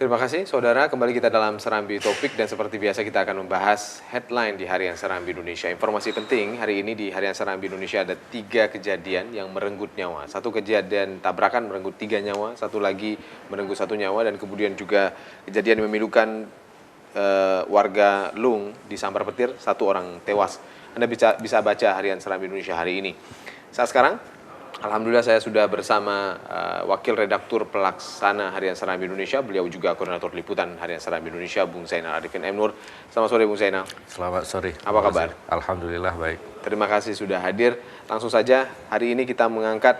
Terima kasih saudara, kembali kita dalam Serambi Topik dan seperti biasa kita akan membahas headline di Harian Serambi Indonesia. Informasi penting hari ini di Harian Serambi Indonesia ada 3 kejadian yang merenggut nyawa. Satu kejadian tabrakan merenggut 3 nyawa, satu lagi merenggut 1 nyawa dan kemudian juga kejadian yang memilukan warga Lung disambar petir, 1 orang tewas. Anda bisa baca Harian Serambi Indonesia hari ini. Saat sekarang alhamdulillah saya sudah bersama Wakil Redaktur Pelaksana Harian Serambi Indonesia. Beliau juga Koordinator Liputan Harian Serambi Indonesia, Bung Zainal Arifin M. Nur. Selamat sore Bung Zainal. Selamat sore. Apa kabar? Alhamdulillah baik. Terima kasih sudah hadir. Langsung saja hari ini kita mengangkat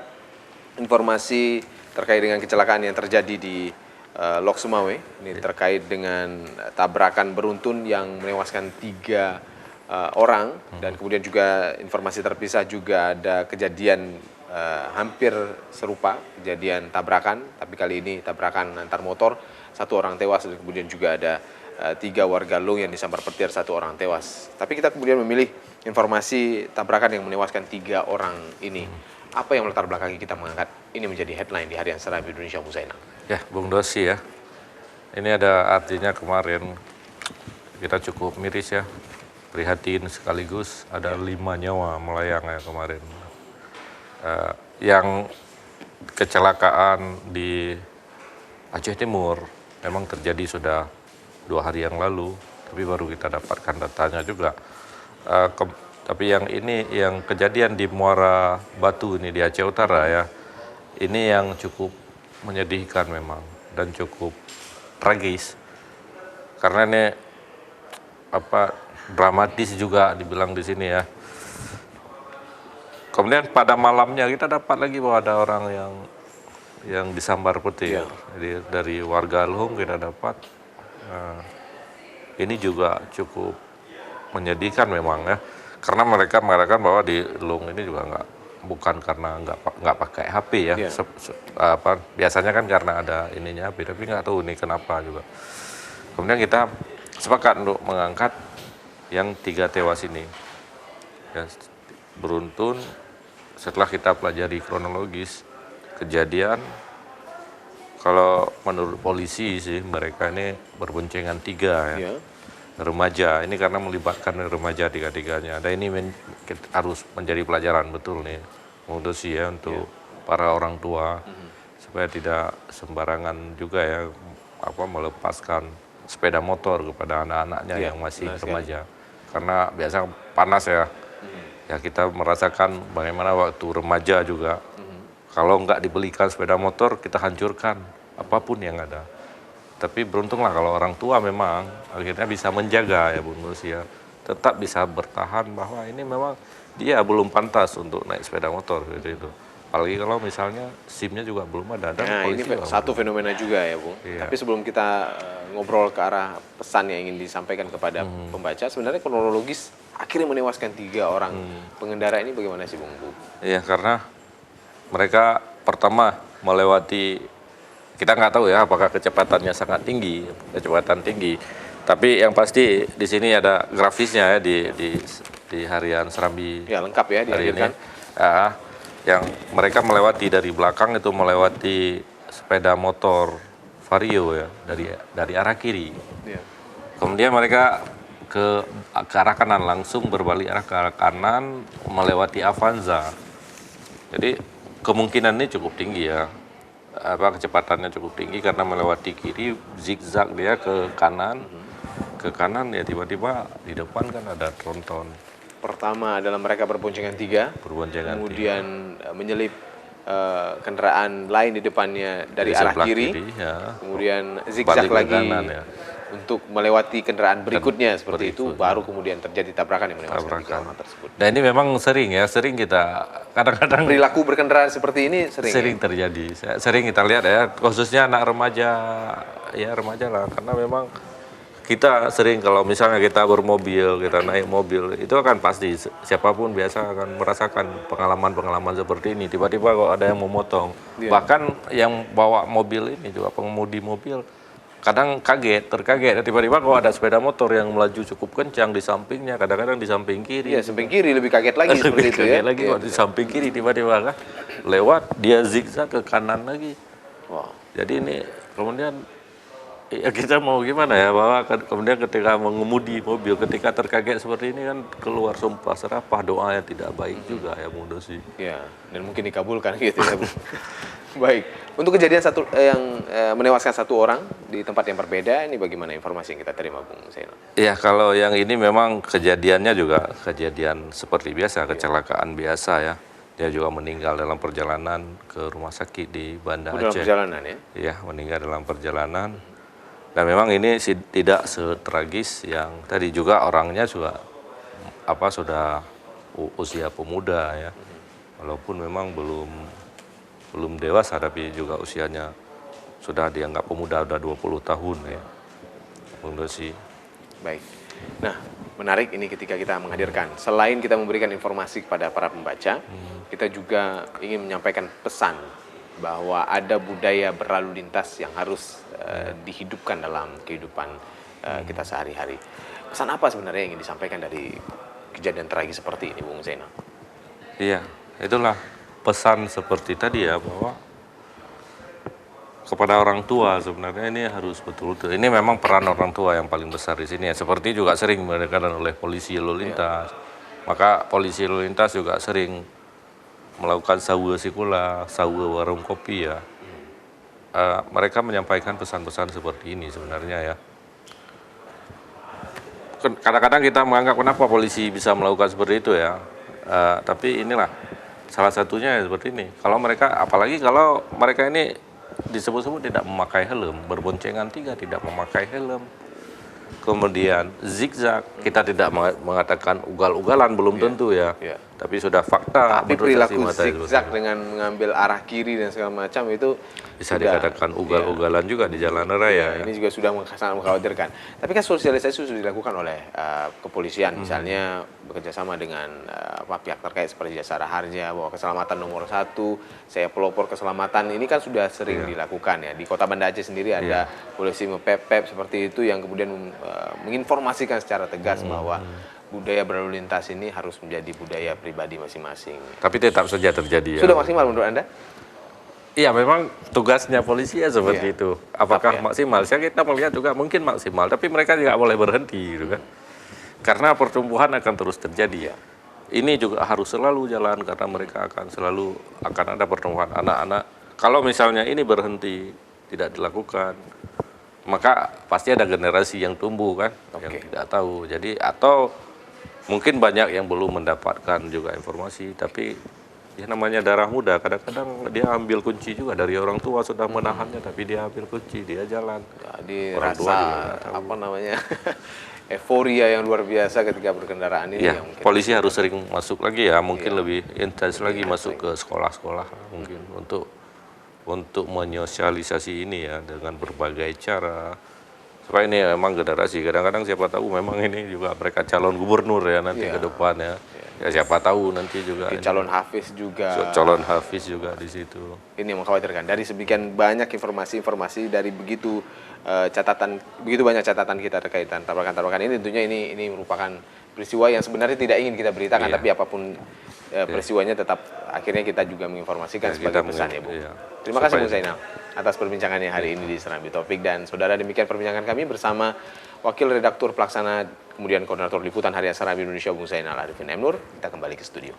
informasi terkait dengan kecelakaan yang terjadi di Lok Sumawe. Ini terkait dengan tabrakan beruntun yang menewaskan 3 orang. Dan kemudian juga informasi terpisah juga ada kejadian hampir serupa, kejadian tabrakan, tapi kali ini tabrakan antar motor, 1 orang tewas dan kemudian juga ada 3 warga Lung yang disambar petir, 1 orang tewas. Tapi kita kemudian memilih informasi tabrakan yang menewaskan 3 orang ini. Apa yang melatar belakangi kita mengangkat ini menjadi headline di Harian Serambi Indonesia, Bung Zainal? Ya, Bung Dosi ya. Ini ada artinya kemarin kita cukup miris ya, prihatin sekaligus ada 5 nyawa melayang ya kemarin. Yang kecelakaan di Aceh Timur memang terjadi sudah 2 hari yang lalu, tapi baru kita dapatkan datanya juga. Tapi yang ini, yang kejadian di Muara Batu ini di Aceh Utara ya, ini yang cukup menyedihkan memang dan cukup tragis. Karena ini dramatis juga dibilang di sini ya. Kemudian pada malamnya kita dapat lagi bahwa ada orang yang disambar petir. Jadi dari warga Lung kita dapat. Ini juga cukup menyedihkan memang ya. Karena mereka mengatakan bahwa di Lung ini juga bukan karena nggak pakai HP ya. Biasanya kan karena ada ininya HP, tapi nggak tahu ini kenapa juga. Kemudian kita sepakat untuk mengangkat yang 3 tewas ini. Ya, beruntun setelah kita pelajari kronologis kejadian, kalau menurut polisi sih mereka ini berboncengan 3 ya. Remaja, ini karena melibatkan remaja 3-3-nya. Dan ini harus menjadi pelajaran betul nih, untuk ya, untuk para orang tua supaya tidak sembarangan juga ya melepaskan sepeda motor kepada anak-anaknya yang masih remaja. Karena biasa panas ya. Ya kita merasakan bagaimana waktu remaja juga. Kalau nggak dibelikan sepeda motor, kita hancurkan apapun yang ada. Tapi beruntunglah kalau orang tua memang akhirnya bisa menjaga ya Bung Lucia, tetap bisa bertahan bahwa ini memang dia belum pantas untuk naik sepeda motor gitu itu. Apalagi kalau misalnya SIM-nya juga belum ada. Dan ini satu fenomena juga ya Bung. Iya. Tapi sebelum kita ngobrol ke arah pesan yang ingin disampaikan kepada pembaca, sebenarnya kronologis akhirnya menewaskan 3 orang pengendara ini bagaimana sih Bung? Iya, karena mereka pertama melewati, kita nggak tahu ya apakah kecepatannya sangat tinggi, kecepatan tinggi. Tapi yang pasti di sini ada grafisnya ya di Harian Serambi. Ya lengkap ya dihadirkan. Yang mereka melewati dari belakang itu melewati sepeda motor Vario ya dari arah kiri. Ya. Kemudian mereka ke arah kanan, langsung berbalik arah ke arah kanan melewati Avanza. Jadi kemungkinan ini cukup tinggi ya. Kecepatannya cukup tinggi karena melewati kiri, zigzag dia ke kanan ya tiba-tiba di depan kan ada tronton. Pertama adalah mereka berboncengan 3, kemudian menyelip kendaraan lain di depannya dari arah kiri ya. Kemudian zigzag lagi kanan, ya. Untuk melewati kendaraan berikutnya seperti itu, baru kemudian terjadi tabrakan yang menewaskan 3 orang tersebut. Dan ini memang sering kita kadang-kadang perilaku berkendara seperti ini sering terjadi. Sering kita lihat ya, khususnya anak remaja lah, karena memang kita sering kalau misalnya kita bermobil, kita naik mobil, itu akan pasti siapapun biasa akan merasakan pengalaman-pengalaman seperti ini. Tiba-tiba kok ada yang mau motong. Bahkan yang bawa mobil ini juga pengemudi mobil kadang terkaget, tiba-tiba kok ada sepeda motor yang melaju cukup kencang di sampingnya, kadang-kadang di samping kiri. Iya, samping kiri lebih kaget lagi seperti itu ya. Lagi di samping kiri tiba-tiba kan lewat dia zigzag ke kanan lagi. Wow. Jadi ini kemudian Ya kita mau gimana ya, bahwa kemudian ketika mengemudi mobil, ketika terkaget seperti ini kan keluar sumpah serapah, doa yang tidak baik juga ya Bung Dosi. Ya, dan mungkin dikabulkan gitu ya, Bu. Baik, untuk kejadian yang menewaskan satu orang di tempat yang berbeda, ini bagaimana informasi yang kita terima, Bung Zainal? Ya kalau yang ini memang kejadiannya juga kejadian seperti biasa, kecelakaan biasa ya. Dia juga meninggal dalam perjalanan ke rumah sakit di Banda Dalam Aceh. perjalanan ya? Iya, meninggal dalam perjalanan. Dan memang ini tidak setragis yang tadi, juga orangnya juga sudah usia pemuda ya. Walaupun memang belum dewasa, tapi juga usianya sudah dianggap pemuda, udah 20 tahun ya. Bung Dosi. Baik. Nah, menarik ini ketika kita menghadirkan, selain kita memberikan informasi kepada para pembaca, kita juga ingin menyampaikan pesan bahwa ada budaya berlalu lintas yang harus dihidupkan dalam kehidupan kita sehari-hari. Pesan apa sebenarnya yang ingin disampaikan dari kejadian tragis seperti ini, Bung Zainal? Iya, itulah pesan seperti tadi ya, bahwa kepada orang tua sebenarnya ini harus betul-betul. Ini memang peran orang tua yang paling besar di sini ya. Seperti juga sering dikatakan oleh polisi lalu lintas. Maka polisi lalu lintas juga sering melakukan sawa sikula, sawa warung kopi ya. Mereka menyampaikan pesan-pesan seperti ini sebenarnya ya. Kadang-kadang kita menganggap kenapa polisi bisa melakukan seperti itu ya. Tapi inilah salah satunya ya seperti ini. Kalau mereka, apalagi kalau mereka ini disebut-sebut tidak memakai helm, berboncengan 3 tidak memakai helm, kemudian zigzag, kita tidak mengatakan ugal-ugalan, belum tentu ya, tapi sudah fakta. Tapi perilaku zigzag dengan mengambil arah kiri dan segala macam itu bisa dikatakan ugal-ugalan juga di jalan raya. Ini juga sudah sangat mengkhawatirkan. Tapi kan sosialisasi sudah dilakukan oleh kepolisian, misalnya bekerja sama dengan pihak terkait seperti Jasara Harja, bahwa keselamatan nomor 1, saya pelopor keselamatan ini kan sudah sering dilakukan ya. Di Kota Banda Aceh sendiri ada polisi mepep seperti itu yang kemudian menginformasikan secara tegas bahwa budaya berlalu lintas ini harus menjadi budaya pribadi masing-masing. Tapi tetap saja terjadi ya. Sudah maksimal menurut Anda? Iya, memang tugasnya polisi ya seperti itu. Apakah maksimal? Kita melihat juga mungkin maksimal, tapi mereka juga boleh berhenti gitu kan. Karena pertumbuhan akan terus terjadi ya. Ini juga harus selalu jalan karena mereka akan ada pertumbuhan anak-anak. Kalau misalnya ini berhenti, tidak dilakukan, maka pasti ada generasi yang tumbuh kan, yang tidak tahu. Jadi atau mungkin banyak yang belum mendapatkan juga informasi, tapi ya namanya darah muda, kadang-kadang dia ambil kunci juga dari orang tua, sudah menahannya tapi dia ambil kunci, dia jalan. Jadi rasa euforia yang luar biasa ketika berkendaraan ini. Ya, polisi harus sering masuk lagi ya, mungkin lebih intens lagi masuk ke sekolah-sekolah mungkin untuk menyosialisasi ini ya dengan berbagai cara. Supaya ini memang generasi, kadang-kadang siapa tahu memang ini juga mereka calon gubernur ya nanti ke depan ya. Ya siapa tahu nanti juga calon hafiz juga. Calon hafiz juga di situ. Ini yang mengkhawatirkan. Dari sekian banyak informasi dari begitu banyak catatan kita terkait tabrakan-tabrakan ini, tentunya ini merupakan peristiwa yang sebenarnya tidak ingin kita beritakan, tapi apapun peristiwanya tetap akhirnya kita juga menginformasikan sebagai pesan ya, Bu. Terima kasih Bung Zainal atas perbincangannya hari ini di Serambi Topik. Dan saudara, demikian perbincangan kami bersama Wakil Redaktur Pelaksana kemudian Koordinator Liputan Harian Serambi Indonesia Bung Zainal Arifin M. Nur. Kita kembali ke studio.